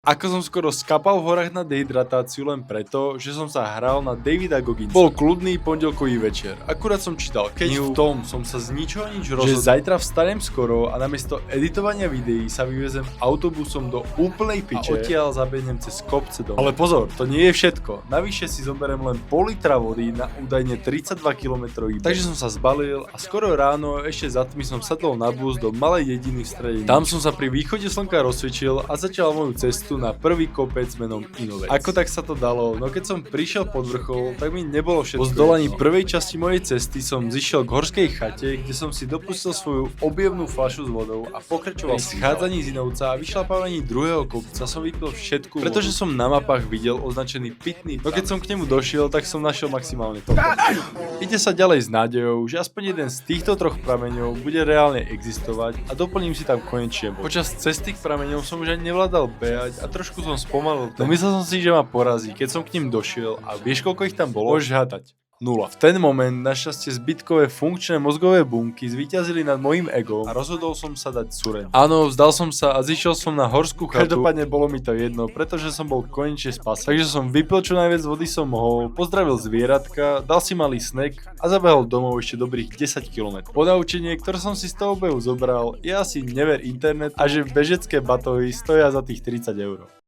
Ako som skoro skapal v horách na dehydratáciu len preto, že som sa hral na Davida Gogginsa. Bol kľudný pondelkový večer, akurát som čítal knihu, v tom som sa z ničoho nič rozhodol, že zajtra vstanem skoro a namiesto editovania videí sa vyvezem autobusom do úplnej piče a odtiaľ zabehnem cez kopce domov. Ale pozor, to nie je všetko, navyše si zoberiem len pol litra vody na údajne 32 km. Takže som sa zbalil a skoro ráno ešte za tmy som sadol na bus do malej dediny v strede. Tam som sa pri východe slnka rozsviečil a začal moju cestu na prvý kopec menom Inovec. Ako tak sa to dalo, no keď som prišiel pod vrchol, tak mi nebolo všetko. Po zdolaní prvej časti mojej cesty som zišiel k horskej chate, kde som si dopustil svoju objemnú fľašu s vodou a pokračoval v schádzaní z Inovca a vyšľapávaní druhého kopca som vypil všetku vodu, pretože som na mapách videl označený pitný prameň. No keď som k nemu došiel, tak som našiel maximálne toto. Ide sa ďalej s nádejou, že aspoň jeden z týchto troch prameňov bude reálne existovať a doplním si tam konečne bod. Počas cesty k prameňom som už ani nevládal behať a trošku som spomalil. No myslel som si, že ma porazí, keď som k ním došiel a vieš koľko ich tam bolo? Môžeš hádať. 0. V ten moment našťastie zbytkové funkčné mozgové bunky zvíťazili nad mojím egom a rozhodol som sa dať sureň. Áno, vzdal som sa a zišiel som na horskú chatu. Každopádne bolo mi to jedno, pretože som bol konečne spasený. Takže som vypil čo najviac vody som mohol, pozdravil zvieratka, dal si malý snack a zabehol domov ešte dobrých 10 km. Ponaučenie, ktoré som si z toho behu zobral, je asi never internet a že bežecké batohy stoja za tých 30 €.